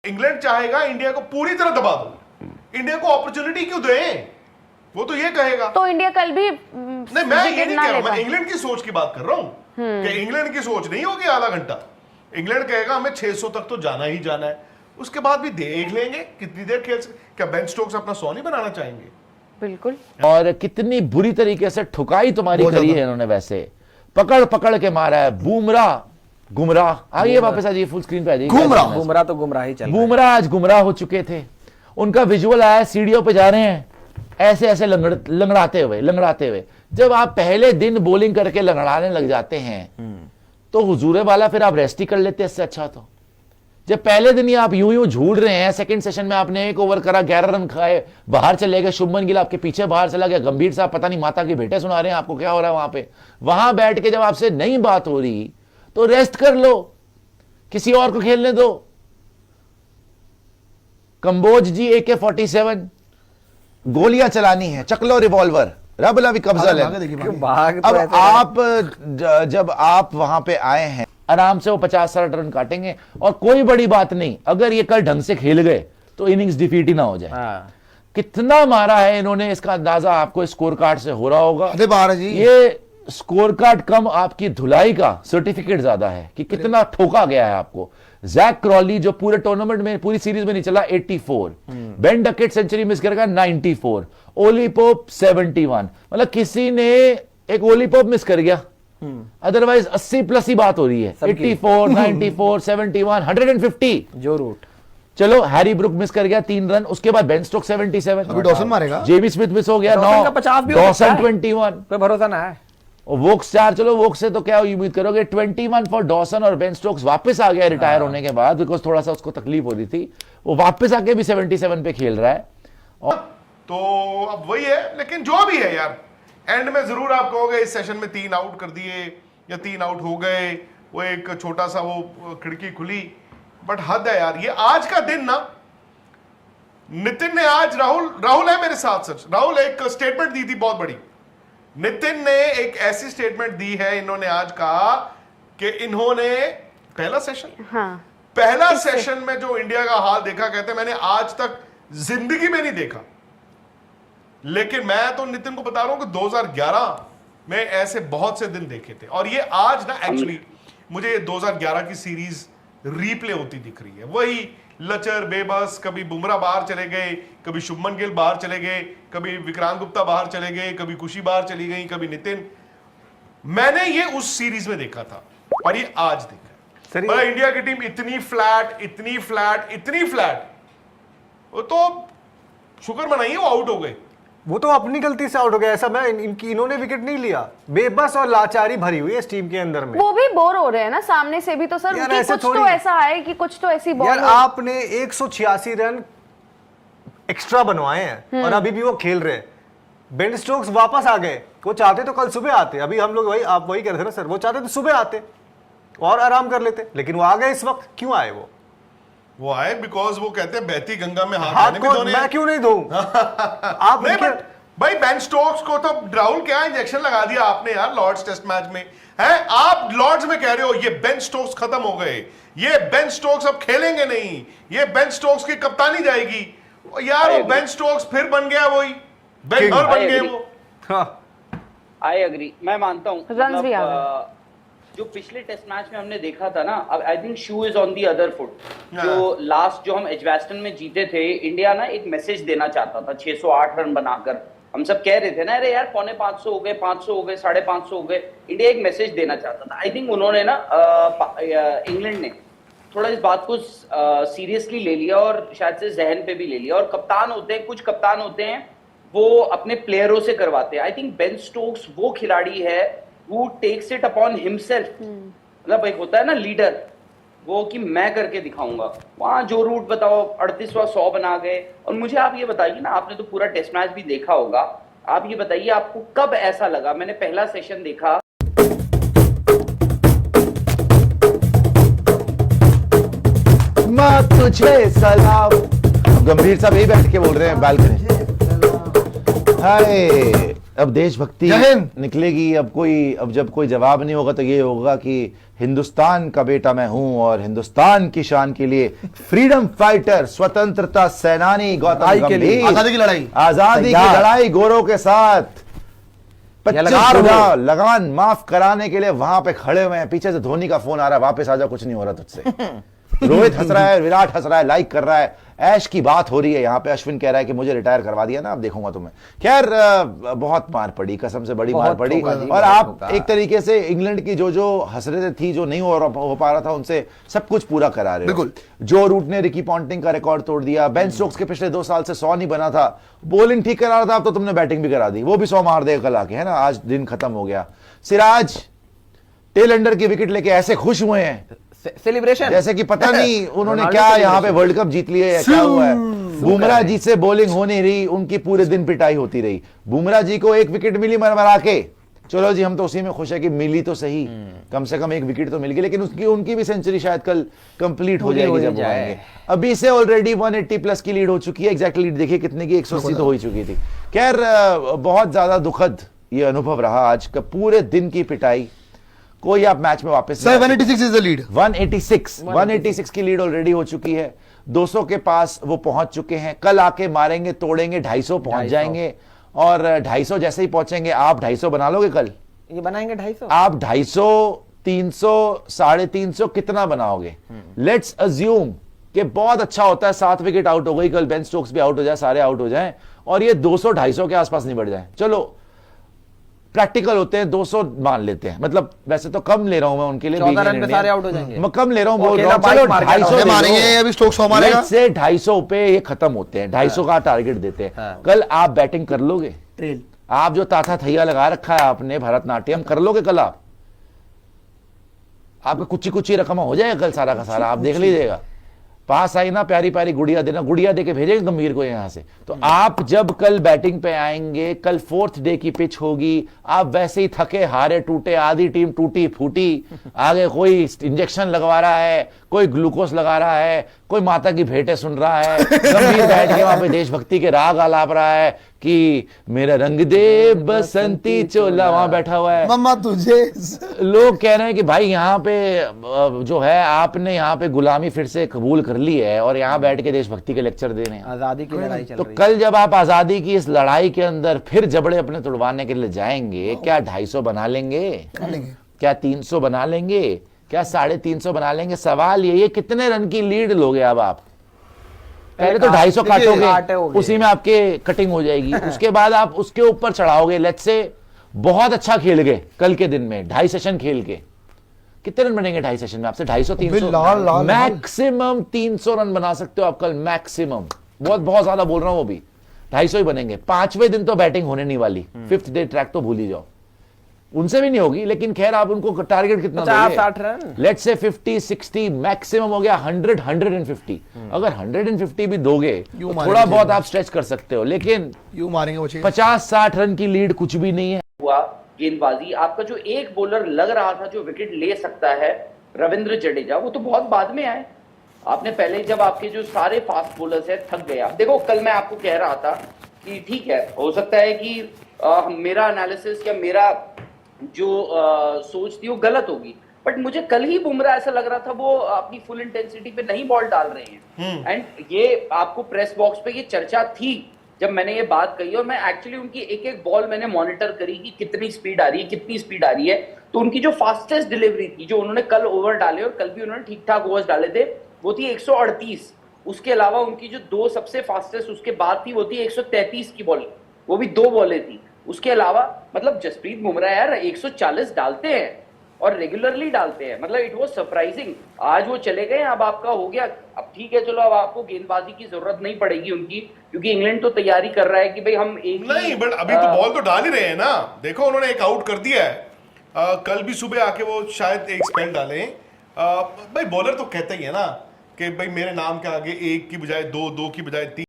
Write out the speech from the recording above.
England चाहेगा India को पूरी तरह दबा दो, इंडिया को अपॉर्चुनिटी क्यों दें, वो तो ये कहेगा। तो इंडिया कल भी नहीं, मैं ये नहीं कह रहा हूं, मैं इंग्लैंड की सोच की बात कर रहा हूं कि इंग्लैंड की सोच नहीं होगी आधा घंटा। इंग्लैंड कहेगा हमें 600 तक तो जाना ही जाना है, उसके बाद भी देख लेंगे कितनी देर खेल सकते। क्या बेन स्टोक्स अपना 100 नहीं बनाना चाहेंगे? बिल्कुल। और कितनी बुरी तरीके से ठुकाई तुम्हारी करी है इन्होंने, वैसे पकड़ पकड़ के मारा है। बुमराह गुमराह, आइए वापस आ जाइए, फुल स्क्रीन पे आ जाइए। बुमराह तो गुमराह ही चल रहा है। बुमराह आज गुमराह हो चुके थे। उनका विजुअल आया, सीढ़ियों पे जा रहे हैं ऐसे ऐसे लंगड़ाते हुए। जब आप पहले दिन बॉलिंग करके लंगड़ाने लग जाते हैं तो हुजूरे वाला फिर आप रेस्ट ही कर लेते। इससे अच्छा तो जब पहले दिन ही आप यूं झूल रहे हैं। सेकंड सेशन में आपने एक ओवर करा, 11 रन खाए, बाहर चले गए। शुभमन गिल आपके पीछे बाहर चला गया। गंभीर साहब पता नहीं माता की भेंटें सुना रहे हैं आपको, क्या हो रहा है वहां पे। वहां बैठ के जब आपसे नहीं बात हो रही तो रेस्ट कर लो, किसी और को खेलने दो। कंबोज जी AK-47 गोलियां चलानी है, चकलो रिवॉल्वर, रबला भी कब्जा ले। अब आप जब आप वहां पे आए हैं, आराम से वो 50-60 रन काटेंगे और कोई बड़ी बात नहीं। अगर ये कल ढंग से खेल गए तो इनिंग्स डिफीट ही ना हो जाए। कितना मारा है इन्होंने, इसका अंदाजा आपको स्कोर कार्ड से हो रहा होगा। अरे बारह जी, ये स्कोर कार्ड कम आपकी धुलाई का सर्टिफिकेट ज्यादा है कि कितना ठोका गया है आपको। जैक क्रॉली जो पूरे टूर्नामेंट में, पूरी सीरीज में नहीं चला, 84। बेन डकेट सेंचुरी मिस करेगा, 94। Ollie Pope 71। मतलब किसी ने एक ओली पोप मिस कर गया, अदरवाइज 80 प्लस ही बात हो रही है। 84, 94, 71, 150 जो रूट। चलो हैरी ब्रुक मिस कर गया 3 रन। उसके बाद बेन स्टोक्स 77, अभी डॉसन मारेगा। जेमी स्मिथ मिस हो गया 9, 50 21, पे भरोसा ना है। और वोक्स 4। चलो वोक्स से तो क्या उम्मीद करोगे, 21 फॉर डॉसन। और बेन स्टोक्स वापस आ गया रिटायर होने के बाद, बिकॉज थोड़ा सा उसको तकलीफ हो रही थी। वो वापस आके भी 77 पे खेल रहा है। और तो अब वही है, लेकिन जो भी है यार, एंड में जरूर आप कहोगे इस सेशन में 3 आउट कर दिए या 3 आउट हो गए, वो एक छोटा सा वो खिड़की खुली, बट हद है यार। ये आज का दिन ना, नितिन ने आज, राहुल है मेरे साथ, सच राहुल एक स्टेटमेंट दी थी बहुत बड़ी। नितिन ने एक ऐसी स्टेटमेंट दी है, इन्होंने आज कहा कि इन्होंने पहला सेशन में जो इंडिया का हाल देखा, कहते मैंने आज तक जिंदगी में नहीं देखा। लेकिन मैं तो नितिन को बता रहा हूं कि 2011 में ऐसे बहुत से दिन देखे थे, और ये आज ना एक्चुअली मुझे 2011 की सीरीज रीप्ले होती दिख रही है। वही लचर बेबस, कभी बुमराह बाहर चले गए, कभी शुभमन गिल बाहर चले गए, कभी विक्रांत गुप्ता बाहर चले गए, कभी खुशी बाहर चली गई, कभी नितिन। मैंने ये उस सीरीज में देखा था और ये आज देखा। पर इंडिया की टीम इतनी फ्लैट, वो तो शुक्र मनाइए वो आउट हो गए। वो तो अपनी गलती से आउट हो गया। ऐसा मैं इन्होंने विकेट नहीं लिया, बेबस और लाचारी भरी हुई है इस टीम के अंदर में। वो भी बोर हो रहे हैं ना सामने से भी, तो सर कि कुछ तो ऐसा है कि कुछ तो ऐसी बॉल। यार आपने 186 रन एक्स्ट्रा बनवाए हैं और अभी भी वो खेल रहे हैं। बेन स्टोक्स वापस आ गए। वो चाहते तो कल सुबह आते, अभी हम लोग वही आप वही कह रहे थे ना सर, वो चाहते तो सुबह आते और आराम कर लेते, लेकिन वो आ गए इस वक्त। क्यों आए वो आए बिकॉज वो कहते हैं बहती गंगा में हाथ को मैं क्यों नहीं धोऊं? आप नहीं, भाई बेन स्टोक्स को तो राहुल क्या इंजेक्शन लगा दिया आपने यार लॉर्ड्स टेस्ट मैच में है। आप लॉर्ड्स में कह रहे हो ये बेन स्टोक्स खत्म हो गए, ये बेन स्टोक्स अब खेलेंगे नहीं, ये बेन स्टोक्स की कप्तानी जाएगी। यार वो बेन स्टोक्स फिर बन गया वही बेन हर बन गए वो। आई एग्री, मैं मानता हूँ। रन्स भी आ गए। जो पिछले टेस्ट मैच में हमने देखा था ना, अब I think shoe is on the other foot. जो लास्ट जो हम एजवेस्टन में जीते थे, इंडिया ना एक मैसेज देना चाहता था 608 रन बनाकर। हम सब कह रहे थे ना, अरे यार 450 हो गए, 500 हो गए, 550 हो गए। इंडिया एक मैसेज देना चाहता था। आई थिंक उन्होंने ना इंग्लैंड ने थोड़ा इस बात को सीरियसली ले लिया और शायद से जहन पे भी ले लिया। और कप्तान होते हैं, कुछ कप्तान होते हैं वो अपने प्लेयरों से करवाते हैं। आई थिंक बेन स्टोक्स वो खिलाड़ी है who takes it upon himself। मतलब एक होता है ना लीडर, वो कि मैं करके दिखाऊंगा। वहां जो रूट बताओ 38वां 100 बना गए। और मुझे आप ये बताइए ना, आपने तो पूरा टेस्ट मैच भी देखा होगा, आप ये बताइए आपको कब ऐसा लगा। मैंने पहला सेशन देखा, मैं तुझे सलाम। गंभीर साहब यही बैठ के बोल रहे हैं बालकनी। हाय अब देशभक्ति जय हिंद। निकलेगी। अब जब कोई जवाब नहीं होगा तो ये होगा कि हिंदुस्तान का बेटा मैं हूं और हिंदुस्तान की शान के लिए फ्रीडम फाइटर, स्वतंत्रता सेनानी गौतम लड़ाई के लिए, गंभीर, आजादी की लड़ाई, आजादी की तैयार। लड़ाई गोरों के साथ 25 लगान हो। गुना लगान माफ कराने के लिए वहां पे खड़े हुए हैं। पीछे से धोनी का फोन आ रहा है, वापस आ जा, कुछ नहीं हो रहा तुझसे। रोहित हंस रहा है, विराट हंस रहा है, लाइक कर रहा है, ऐश की बात हो रही है। यहाँ पे अश्विन कह रहा है कि मुझे रिटायर करवा दिया ना, अब देखूंगा तुम्हें। खैर बहुत मार पड़ी, कसम से बड़ी मार बहुत पड़ी। ठोका जी, और बहुत आप ठोका। एक तरीके से इंग्लैंड की जो हसरतें थी, जो नहीं हो पा रहा था, उनसे सब कुछ पूरा करा रहे हो। बिल्कुल। जो रूट ने रिकी पॉन्टिंग का रिकॉर्ड तोड़ दिया, बेन स्टोक्स के पिछले 2 साल से 100 नहीं बना था, बॉलिंग ठीक करा रहा था, अब तो तुमने बैटिंग भी करा दी, वो भी 100 मार देगा कल आके, है ना। आज दिन खत्म हो गया। सिराज टेल अंडर की विकेट लेके ऐसे खुश हुए हैं सेलिब्रेशन जैसे कि पता नहीं उन्होंने रोनाल्डो क्या celebration। यहाँ पे वर्ल्ड कप जीत लिए है, क्या हुआ है। बुमराह जी से बॉलिंग हो नहीं रही, उनकी पूरे दिन पिटाई होती रही। बुमराह जी को 1 विकेट मिली मरमरा के, चलो जी हम तो उसी में खुश है कि मिली तो सही, कम से कम 1 विकेट तो मिल गई। लेकिन उनकी भी सेंचुरी शायद कल कंप्लीट हो जाएगी जब वो आएंगे। अभी से ऑलरेडी 180 प्लस की लीड हो चुकी है। एग्जैक्ट लीड देखिए कितने की, 180 तो हो ही चुकी थी। खैर बहुत ज्यादा दुखद ये अनुभव रहा आज का, पूरे दिन की पिटाई। कोई आप मैच में वापस सर 186 इज द लीड। 186 की लीड ऑलरेडी हो चुकी है। 200 के पास वो पहुंच चुके हैं। कल आके मारेंगे तोड़ेंगे 250 पहुंच जाएंगे। और 250 जैसे ही पहुंचेंगे, आप 250 बना लोगे कल? ये बनाएंगे 250। आप 250, 300, 350 कितना बनाओगे? लेट्स अज्यूम कि बहुत अच्छा होता है 7 विकेट आउट हो गई कल, बेन स्टोक्स भी आउट हो जाए, सारे आउट हो जाएं और ये 200 250 के आसपास नहीं बढ़ जाए। चलो प्रैक्टिकल होते हैं, 200 मान लेते हैं, मतलब वैसे तो कम ले रहा हूं मैं उनके लिए, 14 रन पे सारे आउट हो जाएंगे। मैं कम ले रहा हूं, बोल अकेला रहा हूं, बाइक चलो मार के 250 मारेंगे, अभी स्टोक्स 100 मारेगा। लेट्स से 250 पे ये खत्म होते हैं, 250 का टारगेट देते हैं। हाँ। कल आप बैटिंग कर लोगे? ट्रेल आप जो ताथा थैया लगा रखा है आपने, भरतनाट्यम कर लोगे कल आप? आपका कुछ कुछ रकम हो जाएगा कल सारा का सारा, आप देख लीजिएगा। पास आई ना प्यारी प्यारी गुड़िया देना, गुड़िया दे के भेजेंगे गंभीर को यहां से। तो आप जब कल बैटिंग पे आएंगे, कल 4th डे की पिच होगी, आप वैसे ही थके हारे टूटे, आधी टीम टूटी फूटी, आगे कोई इंजेक्शन लगवा रहा है, कोई ग्लूकोज लगा रहा है, कोई माता की भेंटें सुन रहा है, गंभीर बैठ के वहां पे देशभक्ति के राग आलाप रहा है कि मेरा रंग दे बसंती चोला, वहां बैठा हुआ है। मम्मा तुझे लोग कह रहे हैं कि भाई यहाँ पे जो है आपने यहाँ पे गुलामी फिर से कबूल कर ली है और यहाँ बैठ के देशभक्ति के लेक्चर दे रहे हैं। आजादी की लड़ाई चल तो रही है। कल जब आप आजादी की इस लड़ाई के अंदर फिर जबड़े अपने तुड़वाने के लिए जाएंगे, क्या 250 बना लेंगे? क्या 300 बना लेंगे? क्या 350 बना लेंगे? सवाल ये कितने रन की लीड लोगे अब आप? पहले तो 250 काटोगे, उसी में आपके कटिंग हो जाएगी। उसके बाद आप उसके ऊपर चढ़ाओगे। लेट्स से बहुत अच्छा खेल गए कल के दिन में, 2.5 सेशन खेल के कितने रन बनेंगे 2.5 सेशन में आपसे? 250, 300 मैक्सिमम 300 रन बना सकते हो आप कल, मैक्सिमम। बहुत ज्यादा बोल रहा हूं, वो भी 250 ही बनेंगे। 5वें दिन तो बैटिंग होने नहीं वाली, 5th डे ट्रैक तो भूल ही जाओ, उनसे भी नहीं होगी। लेकिन खैर आप उनको टारगेट कितना 50-60 रन, लेट्स से 50, 60 मैक्सिमम हो गया, 100, 150। अगर 150 भी दोगे तो थोड़ा बहुत आप स्ट्रेच कर सकते हो, लेकिन यू मारेंगे वो चीज। 50-60 रन की लीड कुछ भी नहीं है। हुआ गेंदबाजी, आपका जो एक बॉलर लग रहा था जो विकेट ले सकता है, रविंद्र जडेजा, वो तो बहुत बाद में आए। आपने पहले जब आपके जो सारे फास्ट बॉलर्स है थक गया। देखो कल मैं आपको कह रहा था कि ठीक है, हो सकता है कि मेरा एनालिसिस या मेरा जो सोच थी वो गलत होगी, बट मुझे कल ही बुमराह ऐसा लग रहा था वो अपनी फुल इंटेंसिटी पे नहीं बॉल डाल रहे हैं। एंड ये आपको प्रेस बॉक्स पे ये चर्चा थी जब मैंने ये बात कही, और मैं एक्चुअली उनकी एक एक बॉल मैंने मॉनिटर करी कि कितनी स्पीड आ रही है, कितनी स्पीड आ रही है। तो उनकी जो फास्टेस्ट डिलीवरी थी, जो उन्होंने कल ओवर डाले, और कल भी उन्होंने ठीक ठाक ओवर्स डाले थे, वो थी 138। उसके अलावा उनकी जो 2 सबसे फास्टेस्ट उसके बाद थी, वो थी 133 की बॉलिंग, वो भी 2 बॉलें थी। उसके अलावा मतलब जसप्रीत बुमराह यार 140 डालते हैं और रेगुलरली डालते हैं, मतलब इट वाज सरप्राइजिंग। आज वो चले गए, अब आपका हो गया। अब ठीक है, चलो अब आपको गेंदबाजी की जरूरत नहीं पड़ेगी उनकी, क्योंकि इंग्लैंड तो तैयारी कर रहा है कि भाई हम एक नहीं, बट अभी तो बॉल तो डाल ही रहे हैं ना। देखो उन्होंने एक आउट कर दिया है, कल भी सुबह आके वो शायद एक स्पेल डाले। भाई बॉलर तो कहता ही है ना कि भाई मेरे नाम के आगे 1 की बजाय 2, 2 की बजाय 3।